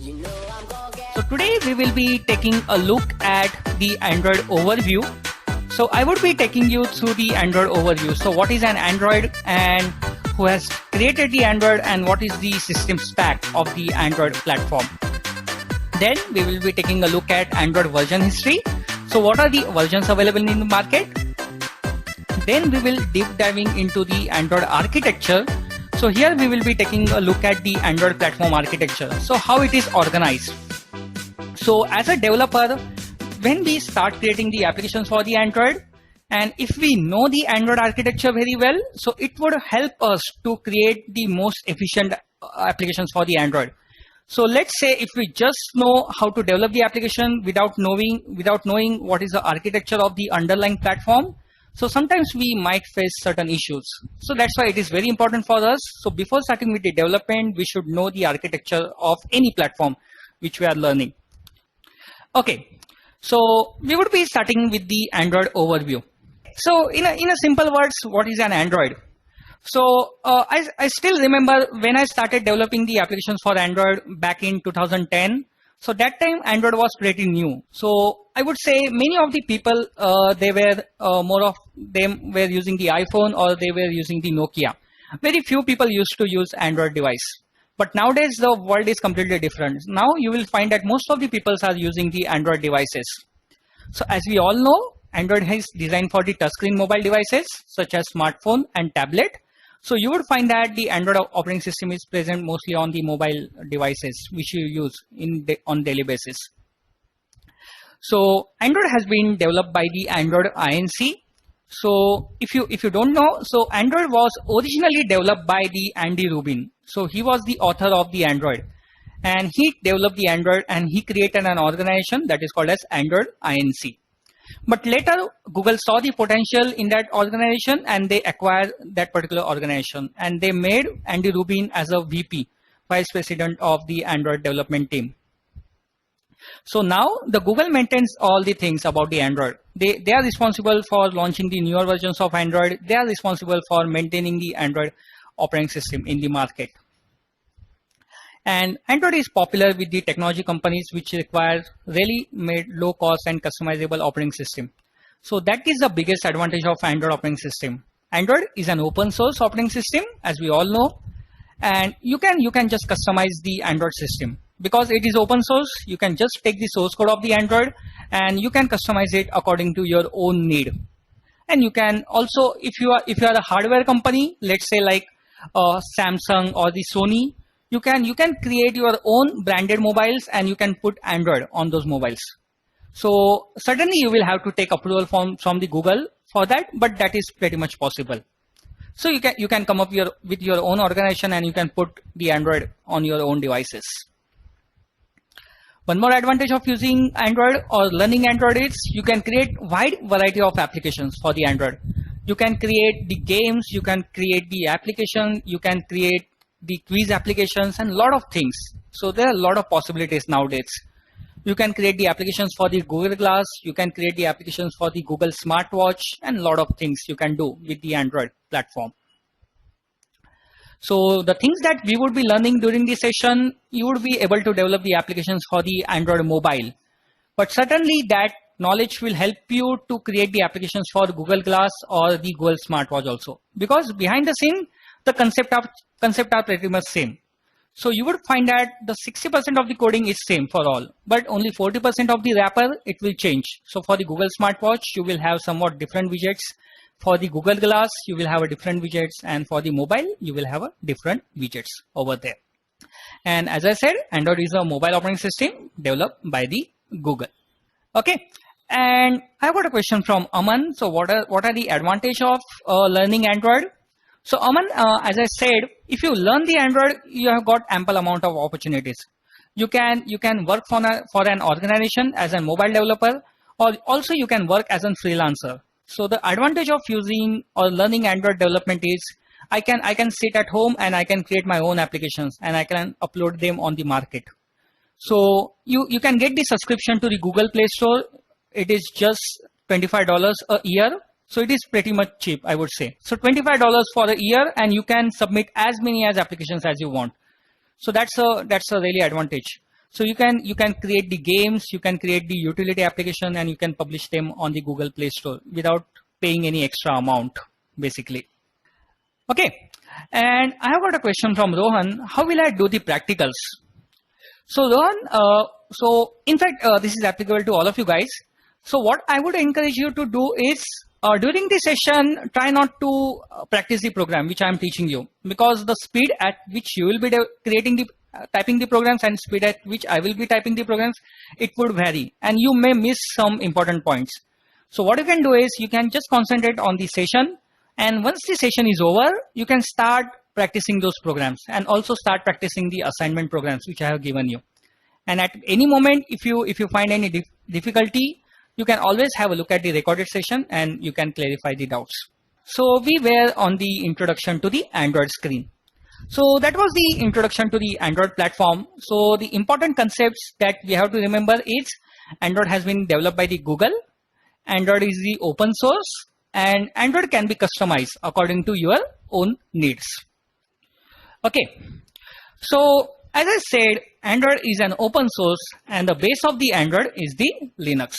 So today we will be taking a look at the Android overview. So I would be taking you through the Android overview. So what is an Android and who has created the Android and what is the system stack of the Android platform. Then we will be taking a look at Android version history. So what are the versions available in the market? Then we will deep diving into the Android architecture. So here we will be taking a look at the Android platform architecture. So how it is organized. So as a developer, when we start creating the applications for the Android, and if we know the Android architecture very well, so it would help us to create the most efficient applications for the Android. So let's say if we just know how to develop the application without knowing what is the architecture of the underlying platform, so sometimes we might face certain issues. So that's why it is very important for us. So before starting with the development, we should know the architecture of any platform which we are learning. Okay, so we would be starting with the Android overview. So in a simple words, what is an Android? So I still remember when I started developing the applications for Android back in 2010. So that time Android was pretty new. So I would say many of the people, more of them were using the iPhone or they were using the Nokia. Very few people used to use Android device. But nowadays the world is completely different. Now you will find that most of the people are using the Android devices. So as we all know, Android is designed for the touchscreen mobile devices such as smartphone and tablet. So you would find that the Android operating system is present mostly on the mobile devices which you use on daily basis. So Android has been developed by the Android Inc. So if you don't know, so Android was originally developed by the Andy Rubin. So he was the author of the Android, and he developed the Android and he created an organization that is called as Android Inc. But later Google saw the potential in that organization and they acquired that particular organization and they made Andy Rubin as a VP, Vice President of the Android development team. So now the Google maintains all the things about the Android. They are responsible for launching the newer versions of Android. They are responsible for maintaining the Android operating system in the market. And Android is popular with the technology companies which require really made low cost and customizable operating system. So that is the biggest advantage of Android operating system. Android is an open source operating system, as we all know, and you can just customize the Android system. Because it is open source, you can just take the source code of the Android and you can customize it according to your own need. And you can also, if you are a hardware company, let's say like Samsung or the Sony, you can create your own branded mobiles and you can put Android on those mobiles. So certainly you will have to take approval from the Google for that, but that is pretty much possible. So you can come up with your own organization and you can put the Android on your own devices. One more advantage of using Android or learning Android is you can create wide variety of applications for the Android. You can create the games, you can create the application, you can create the quiz applications and a lot of things. So there are a lot of possibilities nowadays. You can create the applications for the Google Glass, you can create the applications for the Google Smartwatch and a lot of things you can do with the Android platform. So the things that we would be learning during this session, you would be able to develop the applications for the Android mobile. But certainly that knowledge will help you to create the applications for Google Glass or the Google Smartwatch also. Because behind the scene, the concept are pretty much same. So you would find that the 60% of the coding is same for all, but only 40% of the wrapper, it will change. So for the Google Smartwatch, you will have somewhat different widgets. For the Google Glass, you will have a different widgets, and for the mobile, you will have a different widgets over there. And as I said, Android is a mobile operating system developed by the Google. Okay. And I got a question from Aman. So what are the advantage of learning Android? So Aman, as I said, if you learn the Android, you have got ample amount of opportunities. You can work for an organization as a mobile developer, or also you can work as a freelancer. So the advantage of using or learning Android development is I can sit at home and I can create my own applications and I can upload them on the market. So you can get the subscription to the Google Play Store. It is just $25 a year. So it is pretty much cheap, I would say. So $25 for a year and you can submit as many applications as you want. So that's a really advantage. So you can create the games, you can create the utility application, and you can publish them on the Google Play Store without paying any extra amount, basically. Okay, and I have got a question from Rohan. How will I do the practicals? So Rohan, so in fact, this is applicable to all of you guys. So what I would encourage you to do is during the session, try not to practice the program which I am teaching you, because the speed at which you will be creating the typing the programs and speed at which I will be typing the programs, it would vary and you may miss some important points. So what you can do is you can just concentrate on the session, and once the session is over, you can start practicing those programs and also start practicing the assignment programs which I have given you. And at any moment, if you find any difficulty, you can always have a look at the recorded session and you can clarify the doubts. So we were on the introduction to the Android screen. So that was the introduction to the Android platform. So the important concepts that we have to remember is Android has been developed by the Google, Android is the open source, and Android can be customized according to your own needs. Okay, so as I said, Android is an open source and the base of the Android is the Linux.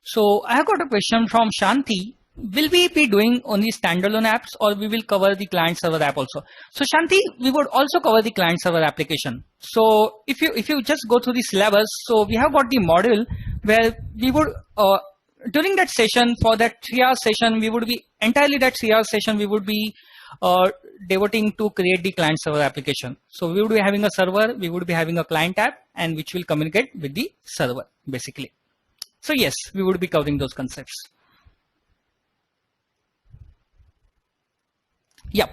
So I have got a question from Shanti. Will we be doing only standalone apps or we will cover the client server app also? So Shanti, we would also cover the client server application. So if you just go through the syllabus, so we have got the module where we would, during that session, for that 3-hour session, we would be entirely that 3-hour session, we would be devoting to create the client server application. So we would be having a server, we would be having a client app, and which will communicate with the server basically. So yes, we would be covering those concepts. Yeah.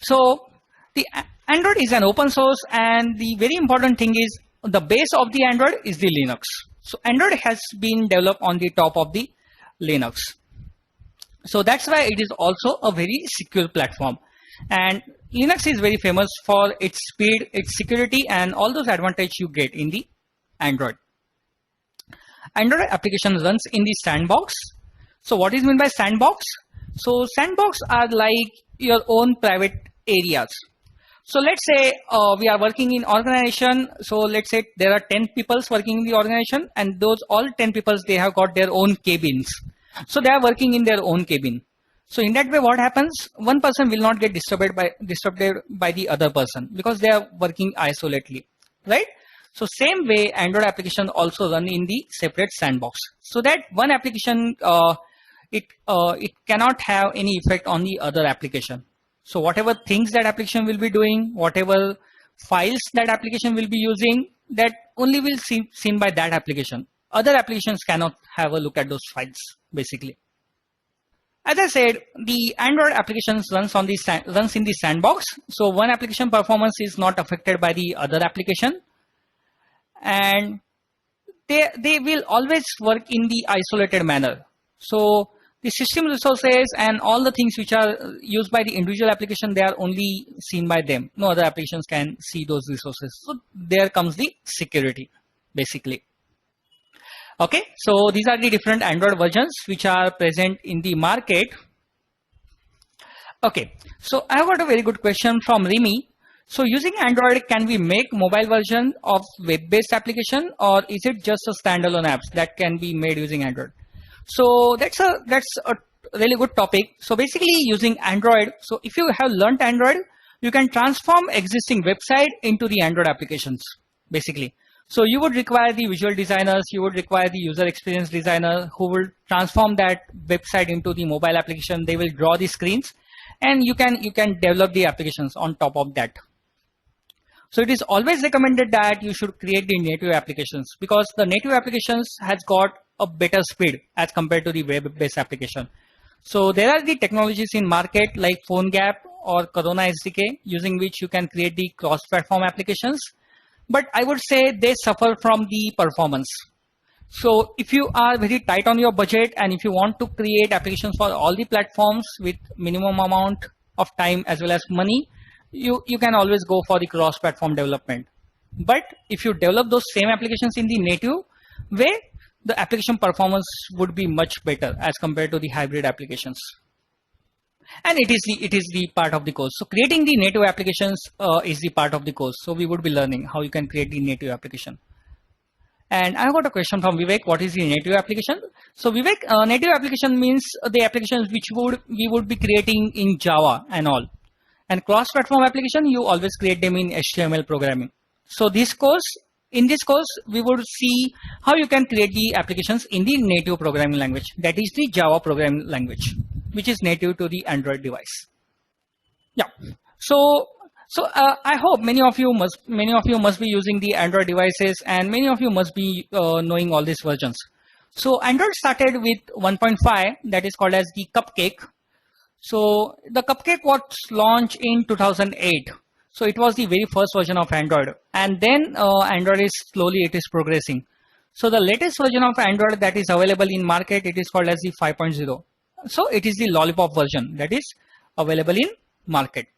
So the Android is an open source, and the very important thing is the base of the Android is the Linux. So Android has been developed on the top of the Linux. So that's why it is also a very secure platform. And Linux is very famous for its speed, its security, and all those advantages you get in the Android. Android application runs in the sandbox. So what is meant by sandbox? So sandbox are like your own private areas. So let's say we are working in organization. So let's say there are 10 people working in the organization, and those all 10 people, they have got their own cabins. So they are working in their own cabin. So in that way, what happens? One person will not get disturbed by the other person because they are working isolatedly, right? So same way, Android application also run in the separate sandbox, so that one application it cannot have any effect on the other application. So whatever things that application will be doing, whatever files that application will be using, that only will be seen by that application. Other applications cannot have a look at those files basically. As I said, the Android applications runs in the sandbox. So one application performance is not affected by the other application, and they will always work in the isolated manner. So the system resources and all the things which are used by the individual application, they are only seen by them. No other applications can see those resources. So there comes the security basically. Okay, so these are the different Android versions which are present in the market. Okay, so I have got a very good question from Rimi. So using Android, can we make mobile version of web-based application, or is it just a standalone apps that can be made using Android? So that's a really good topic. So basically using Android, so if you have learned Android, you can transform existing website into the Android applications basically. So you would require the visual designers, you would require the user experience designer who will transform that website into the mobile application. They will draw the screens, and you can develop the applications on top of that. So it is always recommended that you should create the native applications, because the native applications has got a better speed as compared to the web-based application. So there are the technologies in market like PhoneGap or Corona SDK, using which you can create the cross-platform applications. But I would say they suffer from the performance. So if you are very tight on your budget and if you want to create applications for all the platforms with minimum amount of time as well as money, you can always go for the cross-platform development. But if you develop those same applications in the native way, the application performance would be much better as compared to the hybrid applications. and it is the part of the course. So creating the native applications is the part of the course. So we would be learning how you can create the native application. And I got a question from Vivek. What is the native application? So Vivek, native application means the applications which we would be creating in Java and all. And cross-platform application, you always create them in HTML programming. So in this course, we would see how you can create the applications in the native programming language. That is the Java programming language, which is native to the Android device. Yeah. So I hope many of you must be using the Android devices, and many of you must be knowing all these versions. So Android started with 1.5, that is called as the Cupcake. So the Cupcake was launched in 2008. So it was the very first version of Android, and then Android is slowly progressing. So the latest version of Android that is available in market, it is called as the 5.0. So it is the Lollipop version that is available in market.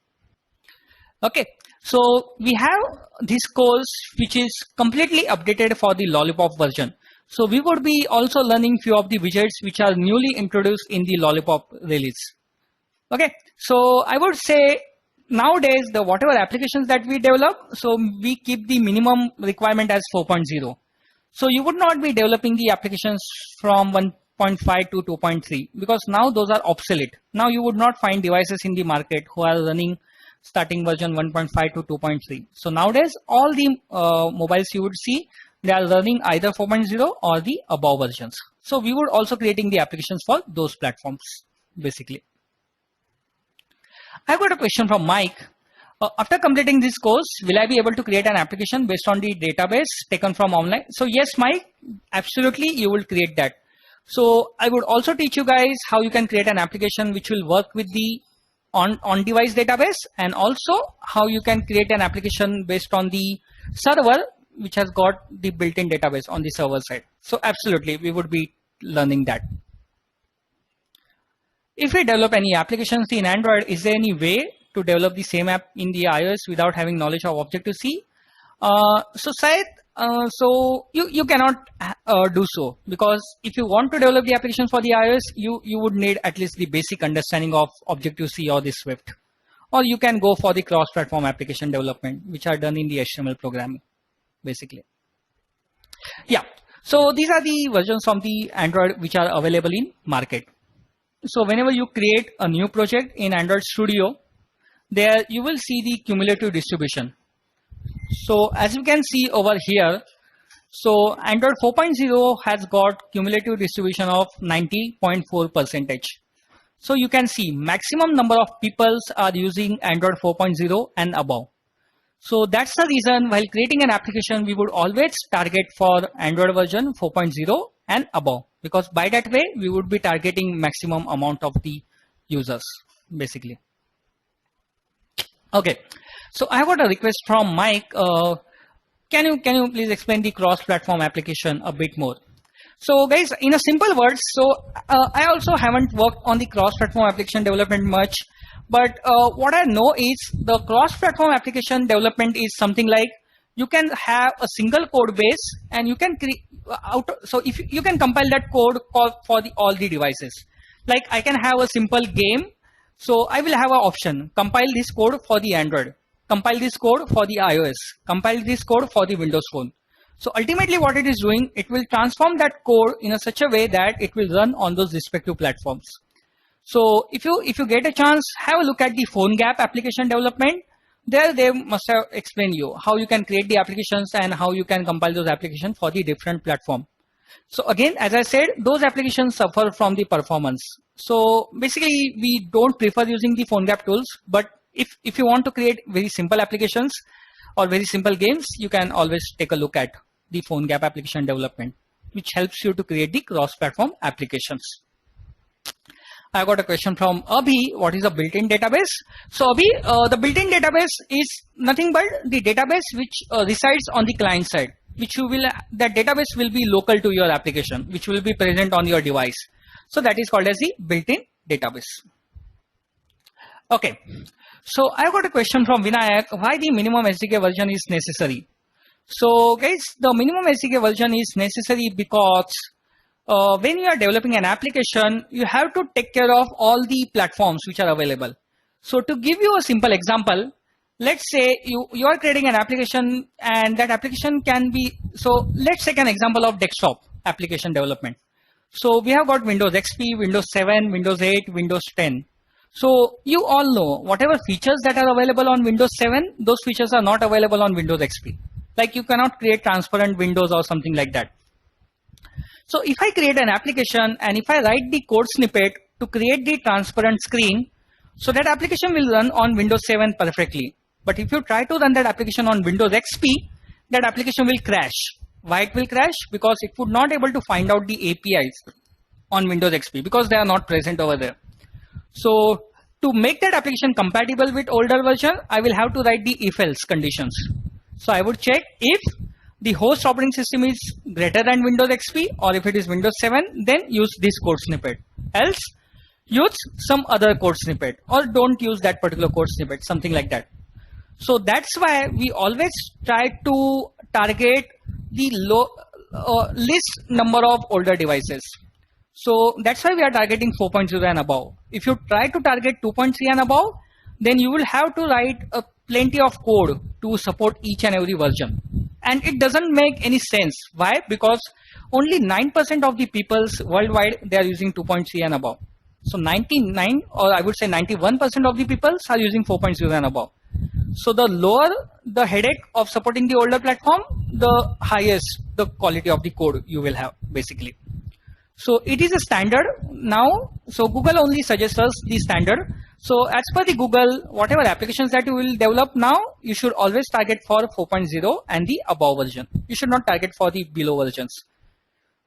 Okay, so we have this course which is completely updated for the Lollipop version. So we would be also learning few of the widgets which are newly introduced in the Lollipop release. Okay, so I would say nowadays the whatever applications that we develop, so we keep the minimum requirement as 4.0. So you would not be developing the applications from 1.5 to 2.3 because now those are obsolete. Now you would not find devices in the market who are running starting version 1.5 to 2.3. So nowadays all the mobiles you would see, they are running either 4.0 or the above versions. So we would also creating the applications for those platforms basically. I got a question from Mike. After completing this course, will I be able to create an application based on the database taken from online? So yes, Mike, absolutely, you will create that. So I would also teach you guys how you can create an application which will work with the on-device database, and also how you can create an application based on the server which has got the built-in database on the server side. So absolutely, we would be learning that. If we develop any applications in Android, is there any way to develop the same app in the iOS without having knowledge of Objective-C? So Syed, so you cannot do so, because if you want to develop the application for the iOS, you would need at least the basic understanding of Objective-C or the Swift. Or you can go for the cross-platform application development, which are done in the HTML programming, basically. Yeah, so these are the versions of the Android which are available in market. So whenever you create a new project in Android Studio, there you will see the cumulative distribution. So as you can see over here, so Android 4.0 has got cumulative distribution of 90.4%. So you can see maximum number of people are using Android 4.0 and above. So that's the reason while creating an application, we would always target for Android version 4.0 and above, because by that way we would be targeting maximum amount of the users basically. Okay, so I got a request from Mike. Can you please explain the cross-platform application a bit more? So guys, in a simple words, so I also haven't worked on the cross-platform application development much, but what I know is the cross-platform application development is something like you can have a single code base and you can create so if you can compile that code for all the devices. Like I can have a simple game, so I will have an option: compile this code for the Android, compile this code for the iOS, compile this code for the Windows Phone. So ultimately what it is doing, it will transform that code in such a way that it will run on those respective platforms. So if you get a chance, have a look at the PhoneGap application development. There they must have explained you how you can create the applications and how you can compile those applications for the different platform. So again, as I said, those applications suffer from the performance. So basically we don't prefer using the PhoneGap tools, but if you want to create very simple applications or very simple games, you can always take a look at the PhoneGap application development, which helps you to create the cross-platform applications. I got a question from Abhi. What is a built-in database? So Abhi, the built-in database is nothing but the database which resides on the client side, which that database will be local to your application, which will be present on your device. So that is called as the built-in database. Okay. So I got a question from Vinayak. Why the minimum SDK version is necessary? So guys, the minimum SDK version is necessary because when you are developing an application, you have to take care of all the platforms which are available. So to give you a simple example, let's say you are creating an application and that application can be, so let's take an example of desktop application development. So we have got Windows XP, Windows 7, Windows 8, Windows 10. So you all know whatever features that are available on Windows 7, those features are not available on Windows XP. Like you cannot create transparent windows or something like that. So if I create an application and if I write the code snippet to create the transparent screen, so that application will run on Windows 7 perfectly. But if you try to run that application on Windows XP, that application will crash. Why it will crash? Because it would not able to find out the APIs on Windows XP because they are not present over there. So to make that application compatible with older version, I will have to write the if-else conditions. So I would check if the host operating system is greater than Windows XP, or if it is Windows 7, then use this code snippet. Else, use some other code snippet, or don't use that particular code snippet, something like that. So that's why we always try to target the least number of older devices. So that's why we are targeting 4.0 and above. If you try to target 2.3 and above, then you will have to write plenty of code to support each and every version. And it doesn't make any sense. Why? Because only 9% of the peoples worldwide, they are using 2.3 and above. So 99, or I would say 91% of the peoples are using 4.0 and above. So the lower the headache of supporting the older platform, the highest the quality of the code you will have basically. So it is a standard now. So Google only suggests us the standard. So as per the Google, whatever applications that you will develop now, you should always target for 4.0 and the above version. You should not target for the below versions.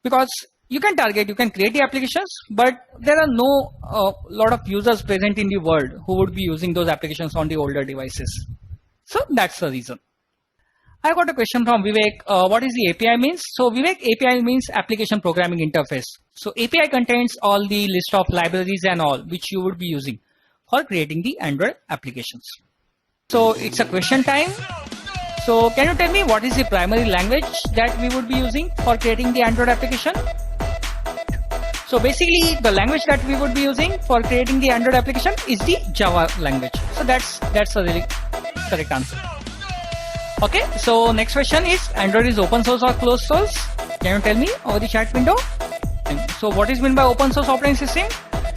Because you can target, you can create the applications, but there are no lot of users present in the world who would be using those applications on the older devices. So that's the reason. I got a question from Vivek. What is the API means? So Vivek, API means application programming interface. So API contains all the list of libraries and all which you would be using for creating the Android applications. So it's a question time. So can you tell me what is the primary language that we would be using for creating the Android application? So basically the language that we would be using for creating the Android application is the Java language. So that's a really correct answer. Okay, so next question is Android is open source or closed source? Can you tell me over the chat window? So what is meant by open source operating system?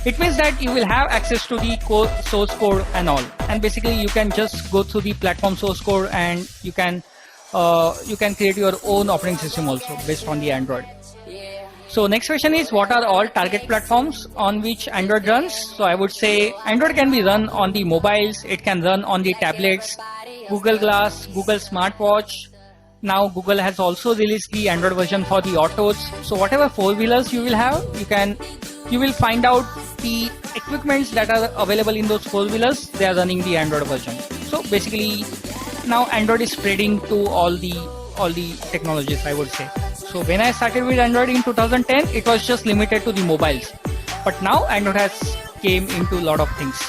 It means that you will have access to the source code and all, and basically you can just go through the platform source code and you can create your own operating system also based on the Android. So next question is what are all target platforms on which Android runs? So I would say Android can be run on the mobiles, it can run on the tablets, Google Glass, Google Smartwatch. Now Google has also released the Android version for the autos. So whatever four-wheelers you will have, you will find out the equipments that are available in those four-wheelers, they are running the Android version. So basically now Android is spreading to all the technologies, I would say. So when I started with Android in 2010, it was just limited to the mobiles. But now Android has came into a lot of things.